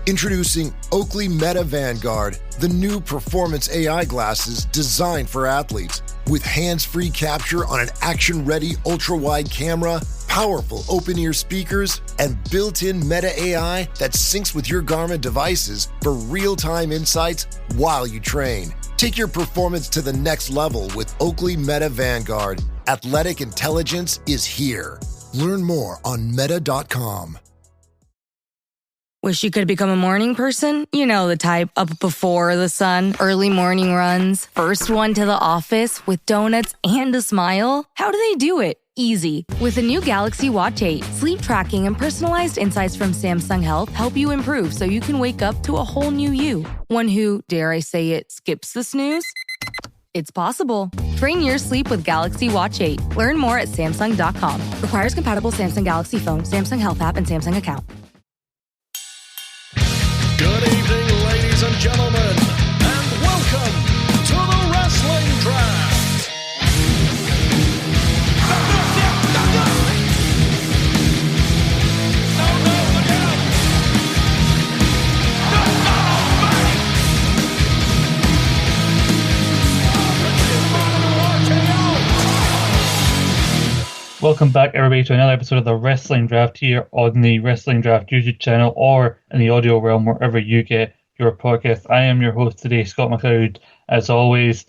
Introducing Oakley Meta Vanguard, the new performance AI glasses designed for athletes. With hands-free capture on an action-ready ultra-wide camera, powerful open-ear speakers, and built-in Meta AI that syncs with your Garmin devices for real-time insights while you train. Take your performance to the next level with Oakley Meta Vanguard. Athletic intelligence is here. Learn more on meta.com. Wish you could become a morning person? You know the type, up before the sun, early morning runs, first one to the office with donuts and a smile. How do they do it? Easy. With the new Galaxy Watch 8, sleep tracking and personalized insights from Samsung Health help you improve so you can wake up to a whole new you. One who, dare I say it, skips the snooze? It's possible. Train your sleep with Galaxy Watch 8. Learn more at Samsung.com. Requires compatible Samsung Galaxy phone, Samsung Health app, and Samsung account. Good evening, ladies and gentlemen, and welcome to the Wrestling Draft. Welcome back, everybody, to another episode of the Wrestling Draft here on the Wrestling Draft YouTube channel or in the audio realm, wherever you get your podcast. I am your host today, Scott McLeod, as always.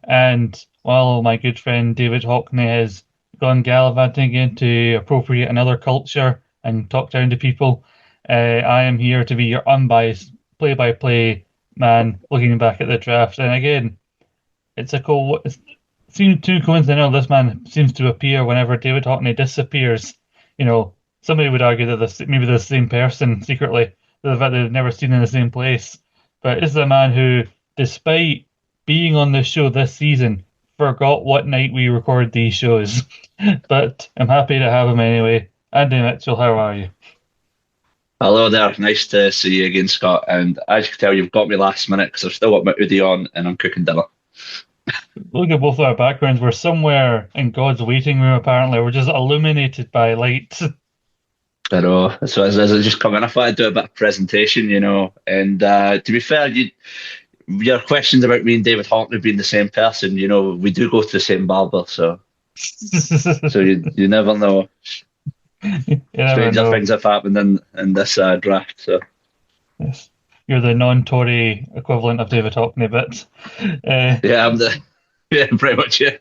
And while my good friend David Hockney has gone gallivanting into appropriate another culture and talk down to people, I am here to be your unbiased play-by-play man looking back at the draft. And again, it's seems too coincidental. This man seems to appear whenever David Hockney disappears. You know, somebody would argue that maybe the same person secretly, the fact that they've never seen in the same place. But this is a man who, despite being on the show this season, forgot what night we record these shows. But I'm happy to have him anyway. Andy Mitchell, how are you? Hello there, nice to see you again, Scott. And as you can tell, you've got me last minute because I've still got my hoodie on and I'm cooking dinner. Look at both of our backgrounds. We're somewhere in God's waiting room, apparently. We're just illuminated by light. I know. So as I just come in, I thought I'd do a bit of presentation, you know. And to be fair, your questions about me and David Hockney being the same person, you know, we do go to the same barber, so you never know. Stranger things have happened in this draft. So yes. You're the non-Tory equivalent of David Hockney, but yeah, pretty much, yeah.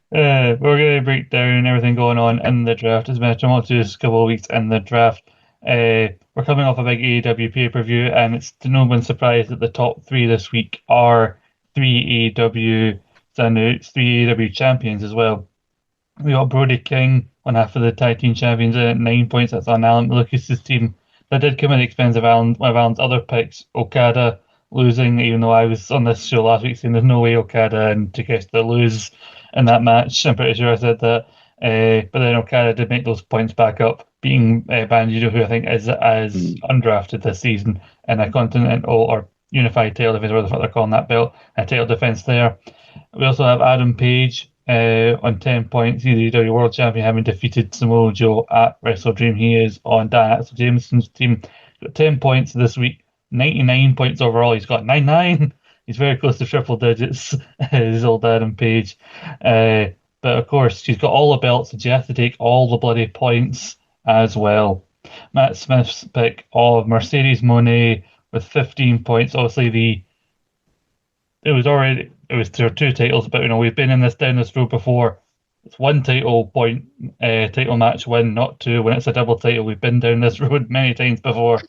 We're going to break down everything going on in the draft. It's been a tumultuous couple of weeks in the draft. We're coming off a big AEW pay-per-view, and it's to no one's surprise that the top three this week are three AEW champions as well. We got Brody King, one half of the tag team champions, at 9 points. That's on Alan Lucas's team. That did come at the expense of one of Alan's other picks, Okada, losing, even though I was on this show last week saying there's no way Okada and Takeshita lose in that match. I'm pretty sure I said that. But then Okada did make those points back up, beating Bandido, who I think is as undrafted this season, in a continental or unified title defense, whatever the fuck they're calling that belt, a title defense there. We also have Adam Page on 10 points, he's the AEW World Champion, having defeated Samoa Joe at Wrestle Dream. He is on Dan Axel Jameson's team. Got 10 points this week, 99 points overall. He's got 99. He's very close to triple digits, his old Adam Page. But of course, she's got all the belts, and she has to take all the bloody points as well. Matt Smith's pick of Mercedes Moné with 15 points. Obviously, it was their two titles, but you know, we've been down this road before. It's one title match win, not two. When it's a double title, we've been down this road many times before.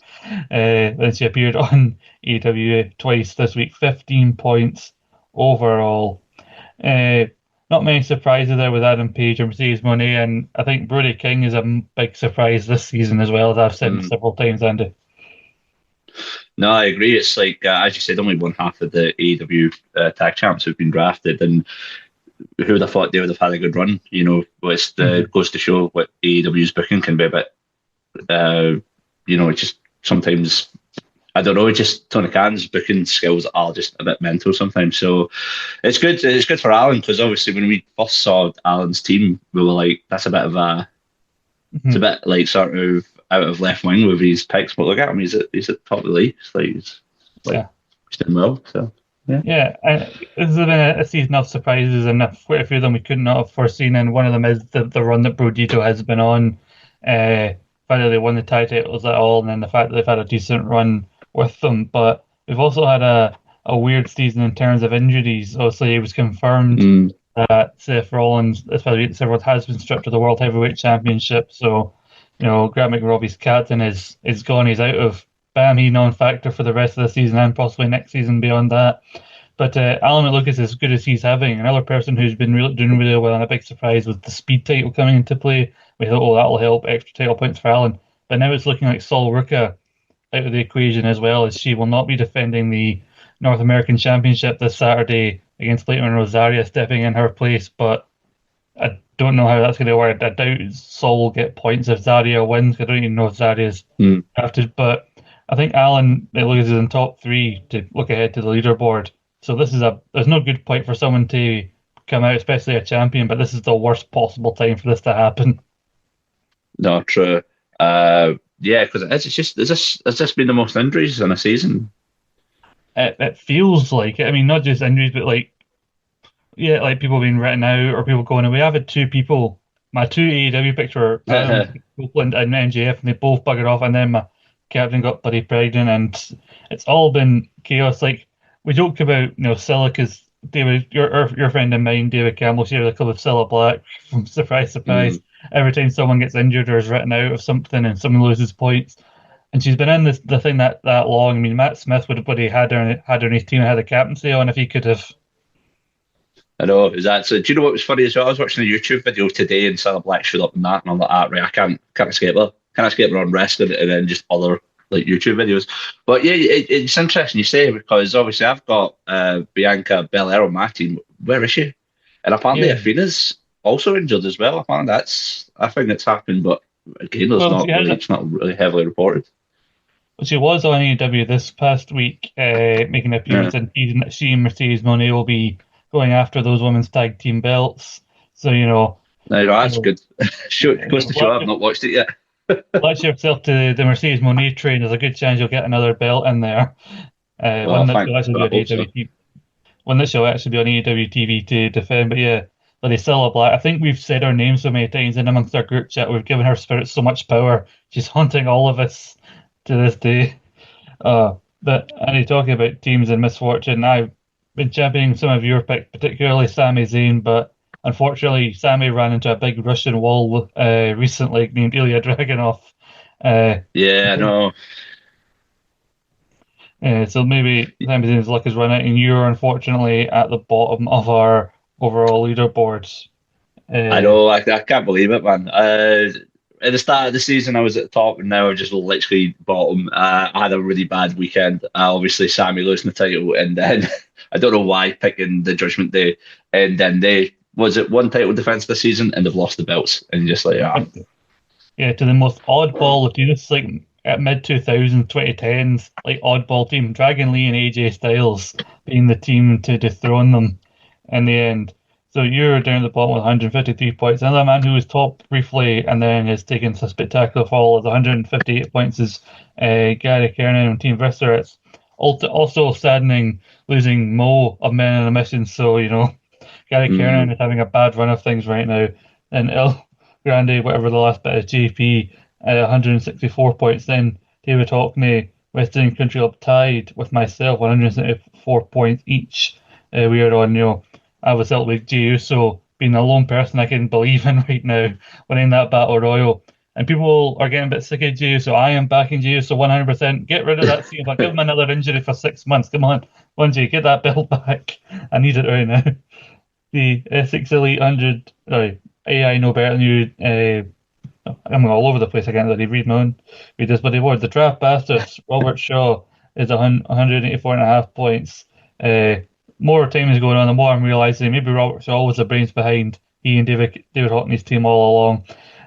Then she appeared on AEW twice this week, 15 points overall. Not many surprises there with Adam Page or Mercedes Moné, and I think Brody King is a big surprise this season as well, as I've said several times, Andy. No, I agree. It's like, as you said, only one half of the AEW tag champs have been drafted, and who would have thought they would have had a good run? You know, goes to show what AEW's booking can be a bit, it's just sometimes, I don't know, just Tony Khan's booking skills are just a bit mental sometimes. So it's good. It's good for Alan, because obviously when we first saw Alan's team, we were like, that's a bit of a, it's a bit like sort of out of left wing with his picks, but look at him, he's at the top of the league. He's doing well. So yeah, and this has been a season of surprises, and quite a few of them we could not have foreseen. And one of them is the run that Brodito has been on. The fact that they won the tag titles at all, and then the fact that they've had a decent run with them. But we've also had a weird season in terms of injuries. Obviously, it was confirmed that Seth Rollins, has been stripped of the World Heavyweight Championship. So, Grant McRobbie's captain is gone. He's out of Bammy non-factor for the rest of the season and possibly next season beyond that. But Alan McLucas, as good as he's having, another person who's been doing really well, and a big surprise was the speed title coming into play. We thought, that'll help, extra title points for Alan. But now it's looking like Sol Ruka out of the equation as well, as she will not be defending the North American Championship this Saturday against Leighton Rosaria, stepping in her place. But I don't know how that's going to work. I doubt Sol will get points if Zaria wins. I don't even know if Zaria's drafted. But I think Alan is in top 3 to look ahead to the leaderboard. So there's no good point for someone to come out, especially a champion, but this is the worst possible time for this to happen. No, true. Because it's just been the most injuries in a season. It feels like it. I mean, not just injuries, but like people being written out or people going away. I've had 2 people, my 2 AEW picks were Copeland and MJF, and they both buggered off, and then my captain got bloody pregnant, and it's all been chaos. Like, we joked about, Scylla, because David, your friend and mine, David Campbell, shares a club with Cilla Black from Surprise. Every time someone gets injured or is written out of something and someone loses points. And she's been in the thing that long. I mean, Matt Smith would have had her in his team and had a captaincy on if he could have. I know, is that so? Do you know what was funny as well? I was watching a YouTube video today and Cilla Black showed up in that, and I'm like, right, I can't escape her. Can't escape her on wrestling and then just other like YouTube videos. But yeah, it's interesting you say, because obviously I've got Bianca Belair on my team. Where is she? And apparently Athena's also injured as well. I think it's happened, but again, it's not really heavily reported. Well, she was on AEW this past week, making an appearance, and teasing that she and Mercedes Moné will be going after those women's tag team belts. So, No, that's good. It goes to show I've not watched it yet. Latch yourself to the Mercedes Moné train. There's a good chance you'll get another belt in there. One that shall actually be on AEW TV to defend. But yeah, Lady Cilla Black, I think we've said her name so many times in amongst our group chat. We've given her spirit so much power. She's haunting all of us to this day. But Andy, talking about teams and misfortune, I've been championing some of your picks, particularly Sami Zayn, but unfortunately, Sami ran into a big Russian wall recently named Ilya Dragunov. I know. So maybe Sami Zayn's luck has run out, and you're unfortunately at the bottom of our overall leaderboards. I know, I can't believe it, man. At the start of the season, I was at the top, and now I'm just literally bottom. I had a really bad weekend. Obviously, Sami losing the title, and then I don't know why picking the Judgment Day, and then was it one title defense this season, and they've lost the belts, and just like yeah, to the most oddball of teams, like at mid 2000s, 2010s, like oddball team, Dragon Lee and AJ Styles being the team to dethrone them in the end. So you're down at the bottom with 153 points. Another man who was top briefly and then has taken a spectacular fall with 158 points is Gary Kernan on Team Viscera. It's also saddening losing Mo of Men on a Mission. So, Gary Kernan is having a bad run of things right now. And El Grande, whatever the last bit is, JP, 164 points. Then David Hockney, Western Country Club tied with myself, 174 points each. We are on, I was out with Jey Uso being the lone person I can believe in right now, winning that Battle Royal. And people are getting a bit sick of Jey Uso. I am backing Jey Uso 100%. Get rid of that scene. Give him another injury for 6 months. Come on, Jey, get that belt back. I need it right now. The Essex Elite 100, AI no better than you. I'm all over the place. I can't really read this, but they were the Draft Bastards. Robert Shaw is 184.5 points. More time is going on, the more I'm realising maybe Robert Shaw was the brains behind he and David Hockney's team all along.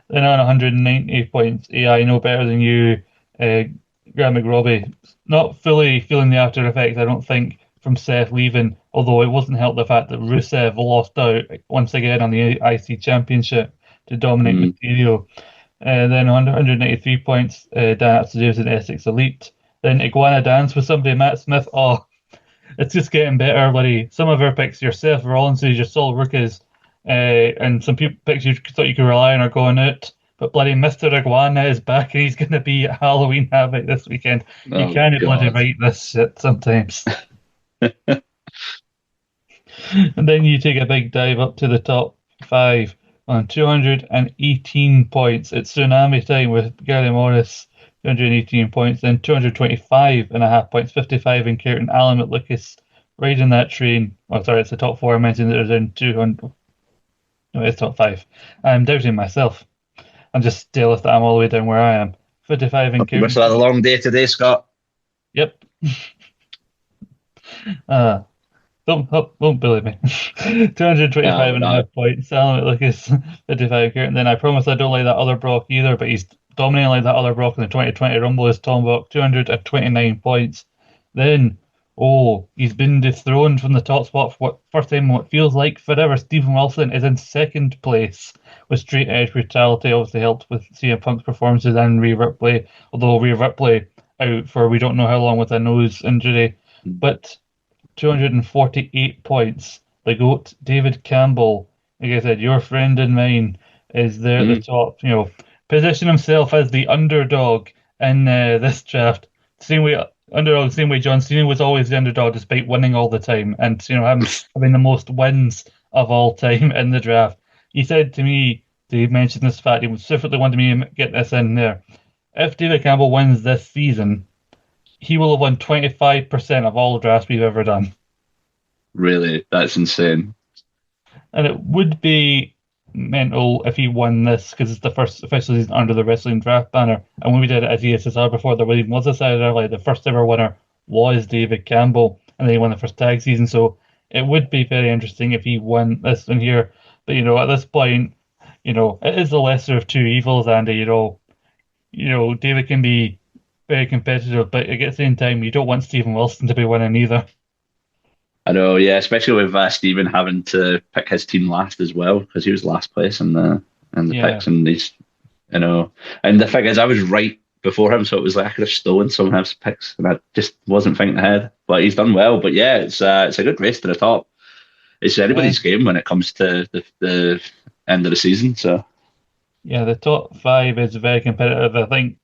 Then on 190 points, AI no better than you. Graham McRobbie, not fully feeling the after effects, I don't think, from Seth leaving, although it wasn't helped the fact that Rusev lost out once again on the IC Championship to Dominic Mysterio. Then 193 points, Dan Apps in Essex Elite. Then Iguana Dance with somebody, Matt Smith. Oh, it's just getting better, buddy. Some of our picks, yourself, Rollins, your Sol Rookies, and some people picks you thought you could rely on are going out. But bloody Mr. Iguana is back and he's going to be at Halloween Havoc this weekend. You can't bloody write this shit sometimes. And then you take a big dive up to the top 5 on 218 points. It's tsunami time with Gary Morris, 218 points, then 225.5 points, 55 in Curtin, Alan McLucas riding that train. Oh, sorry, it's the top 4. I mentioned that there's in 200. No, it's top 5. I'm doubting myself. I'm just jealous that I'm all the way down where I am. 55 in Curtin. Wish that a long day today, Scott. Yep. Don't believe me. 225.5 points. Alan McLucas, 55 Curtin. Then I promise I don't like that other Brock either, but he's dominating like that other Brock in the 2020 Rumble is Tom Brock, 229 points. Then, he's been dethroned from the top spot for what first time in what feels like forever. Stephen Wilson is in second place with Straight Edge Brutality, obviously helped with CM Punk's performances and Rhea Ripley, although Rhea Ripley out for we don't know how long with a nose injury. But 248 points. The GOAT, David Campbell, like I said, your friend and mine, is there at the top. Position himself as the underdog in this draft. Same way John Cena was always the underdog despite winning all the time, and having the most wins of all time in the draft. He said to me, he mentioned this fact, he specifically wanted me to get this in there. If David Campbell wins this season, he will have won 25% of all drafts we've ever done. Really? That's insane. And it would be mental if he won this, because it's the first official season under the wrestling draft banner. And when we did it as ESSR before there even was a Saturday, the first ever winner was David Campbell, and then he won the first tag season. So it would be very interesting if he won this one here. But at this point, it is the lesser of two evils, Andy. David can be very competitive, but at the same time, you don't want Stephen Wilson to be winning either. I know, yeah, especially with Stephen having to pick his team last as well, because he was last place in the picks, and he's, and the thing is, I was right before him, so it was like I could have stolen some of his picks, and I just wasn't thinking ahead. But he's done well. But yeah, it's a good race to the top. It's anybody's game when it comes to the end of the season. So yeah, the top 5 is very competitive. I think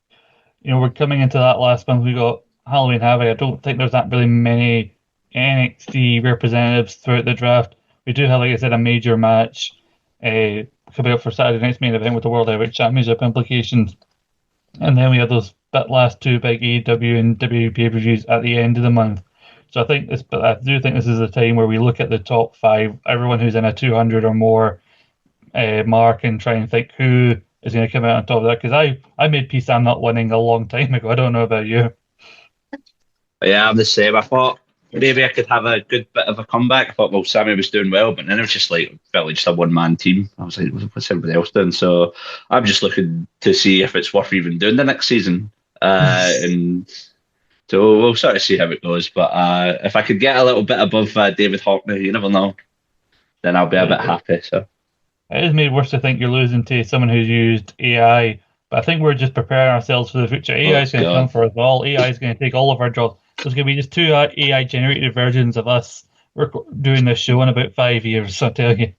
we're coming into that last month. We got Halloween Havoc. I don't think there's that really many NXT representatives throughout the draft. We do have, like I said, a major match coming up for Saturday night's main event with the World Heavyweight Championship implications, and then we have those last 2 big AEW and WWE pay-per-views at the end of the month. So I do think this is a time where we look at the top 5, everyone who's in a 200 or more mark, and try and think who is going to come out on top of that. Because I made peace I'm not winning a long time ago. I don't know about you. Yeah, I'm the same. I thought maybe I could have a good bit of a comeback. I thought, Sammy was doing well, but then it was just felt like just a one-man team. I was like, what's everybody else doing? So I'm just looking to see if it's worth even doing the next season. And so we'll sort of see how it goes. But if I could get a little bit above David Hockney, you never know, then I'll be a bit happy. So it is made worse to think you're losing to someone who's used AI. But I think we're just preparing ourselves for the future. AI is going to come for us all. AI is going to take all of our jobs. So it's going to be just 2 AI-generated versions of us doing this show in about 5 years, I tell you.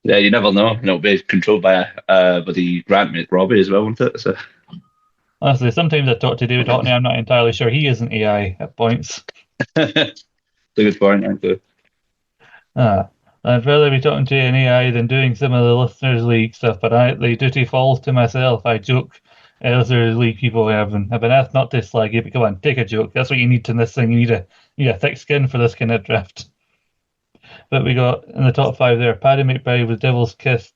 Yeah, you never know. It'll be controlled by the Grant McRobbie as well, won't it? So. Honestly, sometimes I talk to David Hockney, I'm not entirely sure he isn't AI at points. That's a good point, aren't you? I'd rather be talking to an AI than doing some of the Listeners League stuff, but the duty falls to myself. I joke. Listeners League people have been asked not to slag you, but come on, take a joke. That's what you need in this thing. You need a thick skin for this kind of draft. But we got in the top 5 there, Paddy McBride with Devil's Kiss.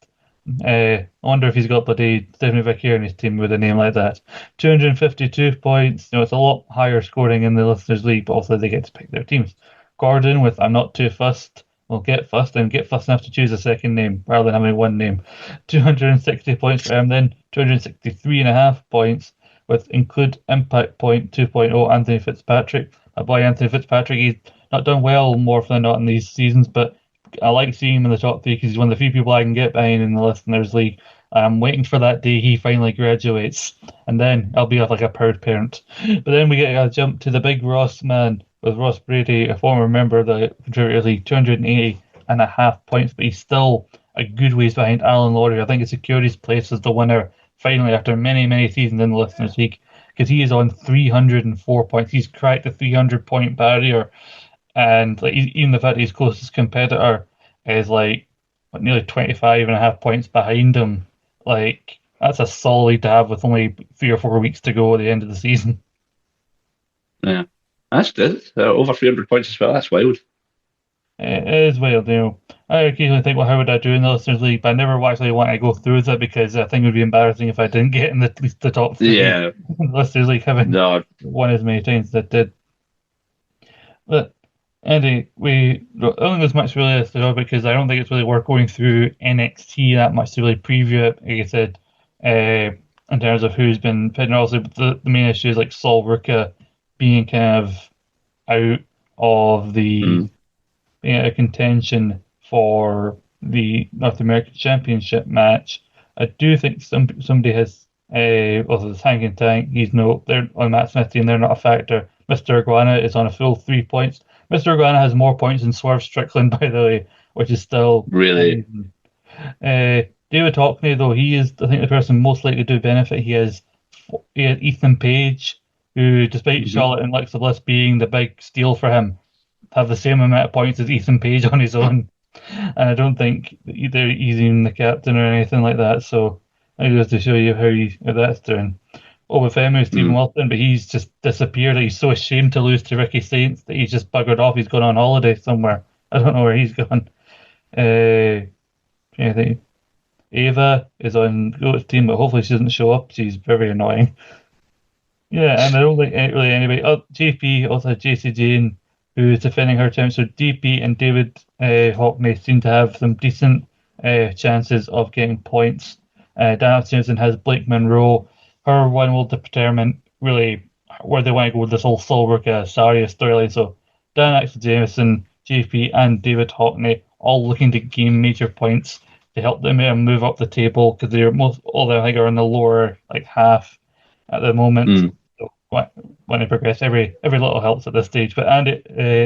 I wonder if he's got bloody Stephanie Vaquer in his team with a name like that. 252 points. It's a lot higher scoring in the Listeners League, but also they get to pick their teams. Gordon with I'm Not Too Fussed. Well, get fussed enough to choose a second name rather than having one name. 260 points for him, then 263.5 points with Include Impact Point 2.0 Anthony Fitzpatrick. My boy Anthony Fitzpatrick, he's not done well more often than not in these seasons, but I like seeing him in the top 3 because he's one of the few people I can get behind in the Listeners League. I'm waiting for that day he finally graduates, and then I'll be like a proud parent. But then we get a jump to the big Ross man with Ross Brady, a former member of the Contributor League, 280.5 points, but he's still a good ways behind Alan Laurie. I think he secured his place as the winner finally after many, many seasons in the Listeners' League, because he is on 304 points. He's cracked the 300-point barrier, and like, even the fact that his closest competitor is like nearly 25.5 points behind him, like that's a solid to have with only 3 or 4 weeks to go at the end of the season. Yeah, that's good. Over 300 points as well. That's wild. It is wild, you know. I occasionally think, well, how would I do in the Listeners' League? But I never actually want to go through that because I think it would be embarrassing if I didn't get in at least the top 3. Yeah. In the Listeners' League, having won as many times as I did. But anyway, I don't think there's much really to talk about because I don't think it's really worth going through NXT that much to really preview it. Like I said, in terms of who's been pitting, also the main issue is like Sol Ruka being kind of out of the being out of contention for the North American Championship match. I do think somebody has also the Tank and Tank. They're on Matt Smith team. They're not a factor. Mr. Iguana is on a full 3 points. Mr. Iguana has more points than Swerve Strickland, by the way, which is still really. David Hockney, though, he is, I think, the person most likely to benefit. He has Ethan Page, who, despite Charlotte and Alexa Bliss being the big steal for him, have the same amount of points as Ethan Page on his own. And I don't think either he's even the captain or anything like that. So I just to show you how that's doing. Over Femu is Stephen Wilson, but he's just disappeared. He's so ashamed to lose to Ricky Saints that he's just buggered off. He's gone on holiday somewhere. I don't know where he's gone. I think Ava is on Goat's team, but hopefully she doesn't show up. She's very annoying. Yeah, and I don't think really anybody. JP also had JC Jane, who is defending her term. So DP and David Hockney seem to have some decent chances of getting points. Dana Simpson has Blake Monroe. Her one will determine really where they want to go with this whole Sol Ruka Saria storyline. So Dan Axel Jameson, JP, and David Hockney all looking to gain major points to help them move up the table because they're all I think are in the lower like half at the moment. So when they progress, every little helps at this stage. But Andy,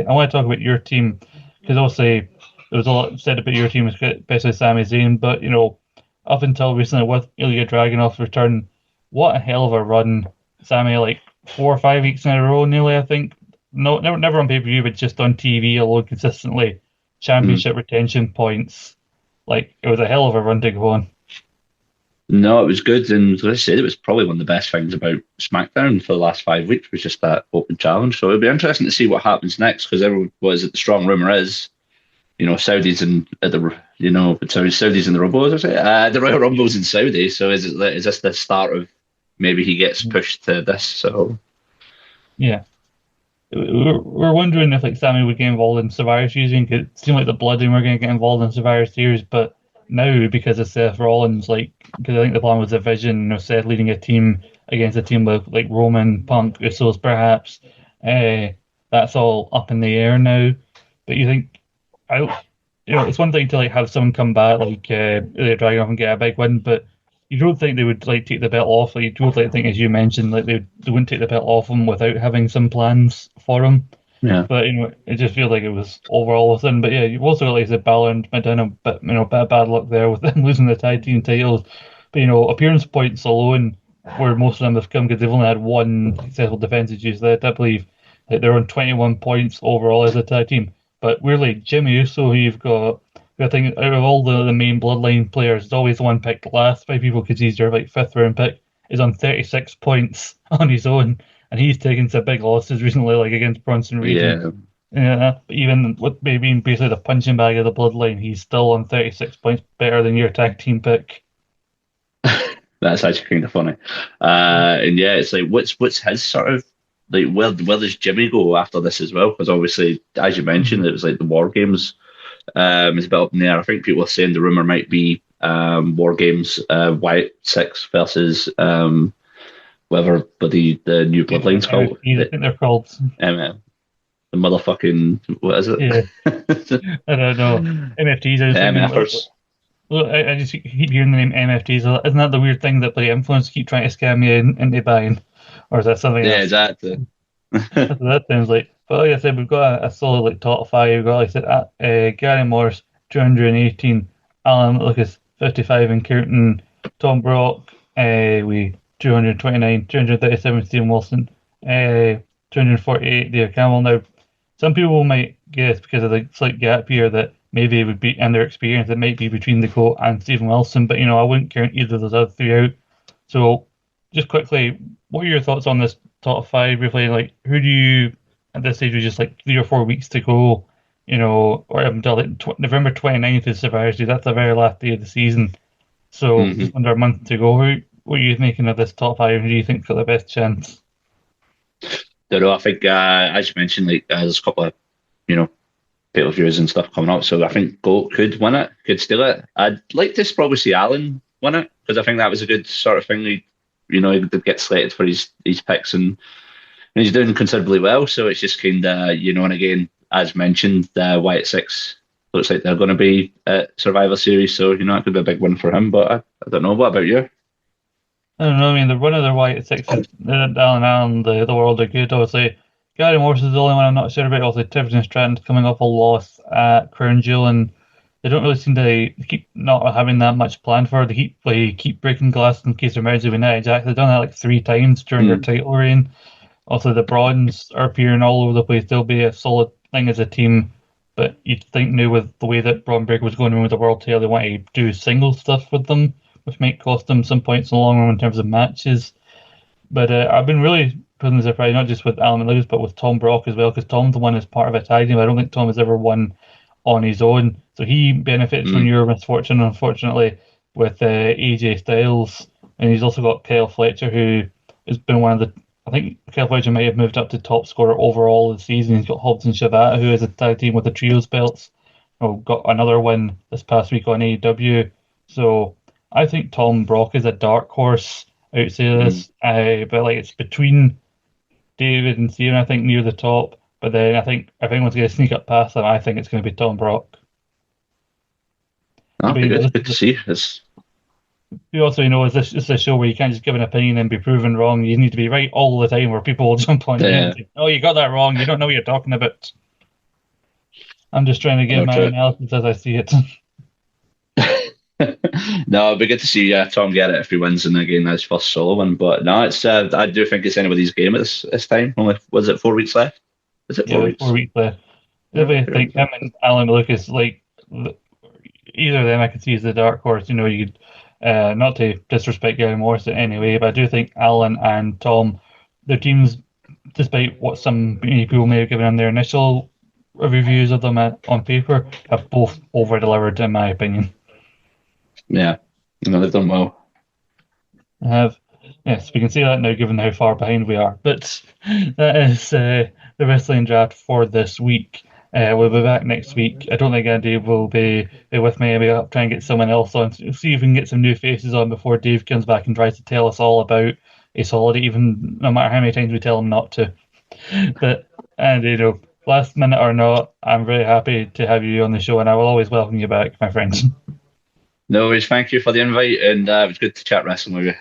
I want to talk about your team because obviously there was a lot said about your team, especially Sami Zayn. But you know, up until recently with Ilya Dragunov's return, what a hell of a run, Sami! Like 4 or 5 weeks in a row, nearly. I think never on pay-per-view, but just on TV alone, consistently championship retention points. Like it was a hell of a run to go on. No, it was good, and as I said, it was probably one of the best things about SmackDown for the last 5 weeks was just that open challenge. So it'll be interesting to see what happens next because the strong rumor is, you know, Saudis and Saudis in the Rumble, as I say, the Royal Rumble's in Saudi. So is this the start of maybe he gets pushed to this? So yeah, we're wondering if like Sami would get involved in Survivor Series. It seemed like the Bloodline were going to get involved in Survivor Series, but now because of Seth Rollins, because I think the plan was a vision of Seth leading a team against a team with like Roman, Punk, Usos, perhaps. That's all up in the air now. But you think, it's one thing to like have someone come back like Ilya Dragunov and get a big win, but you don't think they would like take the belt off. Like you don't like think, as you mentioned, like they wouldn't take the belt off him without having some plans for him. Yeah. But it just feels like it was overall within. But yeah, you've also got like the Balor and McDonough, but bad luck there with them losing the tag team titles. But appearance points alone, where most of them have come because they've only had one successful defensive use. I believe that they're on 21 points overall as a tag team. But weirdly, Jimmy Uso, who you've got, I think out of all the main Bloodline players, is always the one picked last by people because he's their like 5th round pick, is on 36 points on his own, and he's taken some big losses recently, like against Bronson Reed. Yeah. Even with being basically the punching bag of the Bloodline, he's still on 36 points, better than your tag team pick. That's actually kind of funny. And yeah, it's like what's his sort of like where does Jimmy go after this as well? Because obviously, as you mentioned, it was like the War Games. Is a bit up in the air. I think people are saying the rumor might be War Games White 6 versus whatever, but the new Bloodline's called. I think they're called the motherfucking what is it? Yeah. I don't know. MFTs. MFers. Well, I just keep hearing the name MFTs. Isn't that the weird thing that the influencers keep trying to scam you into buying? Or is that something else? Yeah, exactly. That's what that sounds like. But like I said, we've got a solid like top five. We've got, like I said, Gary Morris, 218, Alan Lucas, 55 and counting, Tom Brock, we 229, 237, Stephen Wilson, 248, Dave Campbell. Now, some people might guess because of the slight gap here that maybe it would be in their experience, it might be between the GOAT and Stephen Wilson, but I wouldn't count either of those other three out. So, just quickly, what are your thoughts on this top five? Briefly, like, who do you, at this stage, with just like 3 or 4 weeks to go, or until like November 29th is Survivor Series, that's the very last day of the season. So, just under a month to go. What are you thinking of this top five? Who do you think's got the best chance? Don't know. I think, as you mentioned, like there's a couple of, pay-per-views and stuff coming up. So I think GOAT could win it, could steal it. I'd like to probably see Alan win it because I think that was a good sort of thing. He did get slated for his picks and he's doing considerably well. So it's just kind of, and again, as mentioned, Wyatt Six looks like they're going to be at Survivor Series. So, it could be a big win for him. But I don't know. What about you? I don't know. I mean, the run of their Wyatt Sixes, Allen, the world are good. Obviously, Gary Morris is the only one I'm not sure about. Also, Tiverton Stratton's coming off a loss at Crown Jewel, and they don't really seem to keep not having that much planned for. They keep breaking glass in case of emergency. We've not exactly done that like 3 times during their title reign. Also, the Brawns are appearing all over the place. They'll be a solid thing as a team, but you'd think now with the way that Braun Breaker was going in with the world title, they want to do single stuff with them, which might cost them some points in the long run in terms of matches. But I've been really pleasantly surprised, not just with Alan Lucas, but with Tom Brock as well, because Tom's the one as part of a tag team. I don't think Tom has ever won on his own. So he benefited from your misfortune, unfortunately, with AJ Styles. And he's also got Kyle Fletcher, who has been one of the... I think Kyle Fletcher might have moved up to top scorer overall this season. He's got Hobbs and Shabbat, who is a tag team with the Trios belts. Got another win this past week on AEW. So I think Tom Brock is a dark horse outside of this. But like it's between David and Steven, I think, near the top. But then I think if anyone's going to sneak up past them, I think it's going to be Tom Brock. Good to see. You also, it's a show where you can't just give an opinion and be proven wrong. You need to be right all the time, where people will jump on you and say, "Oh, you got that wrong. You don't know what you're talking about." I'm just trying to give my analysis as I see it. No, it'd be good to see Tom get it if he wins, and again, that's first solo win. But no, it's I do think it's anybody's game at this time. Only was it 4 weeks left? Is it 4 weeks? 4 weeks left. I think him and Alan Lucas, like either of them, I could see as the dark horse. You could not to disrespect Gary Morris in any way, but I do think Alan and Tom, their teams, despite what some people may have given them their initial reviews of them on paper, have both over-delivered, in my opinion. Yeah, they've done well. I have. Yes, we can see that now, given how far behind we are. But that is the wrestling draft for this week. We'll be back next week. I don't think Andy will be with me. Maybe I'll try and get someone else on. See if we can get some new faces on before Dave comes back and tries to tell us all about Ace Holiday, even no matter how many times we tell him not to. But Andy, last minute or not, I'm very happy to have you on the show, and I will always welcome you back, my friend. No worries. Thank you for the invite, and it was good to chat wrestling with you.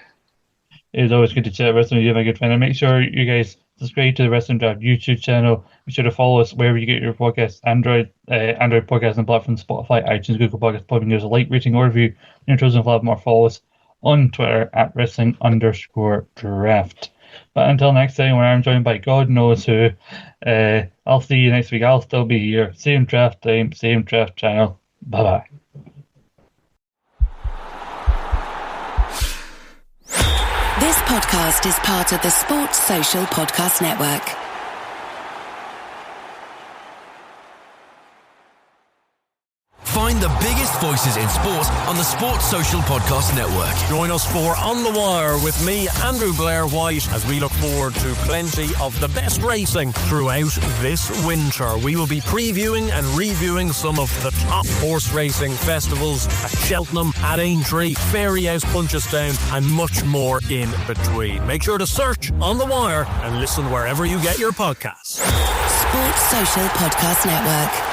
It is always good to chat wrestling with you, my good friend. And make sure you guys subscribe to the Wrestling Draft YouTube channel. Be sure to follow us wherever you get your podcasts, Android podcasts and platforms, Spotify, iTunes, Google Podcasts. Probably give us a like, rating, or review. Your chosen platform, or follow us on Twitter at wrestling_draft. But until next time, when I'm joined by God knows who, I'll see you next week. I'll still be here. Same draft time, same draft channel. Bye-bye. This podcast is part of the Sports Social Podcast Network. Find the biggest voices in sport on the Sports Social Podcast Network. Join us for On the Wire with me, Andrew Blair White, as we look forward to plenty of the best racing throughout this winter. We will be previewing and reviewing some of the top horse racing festivals at Cheltenham, at Aintree, Fairyhouse, Punchestown, and much more in between. Make sure to search On the Wire and listen wherever you get your podcasts. Sports Social Podcast Network.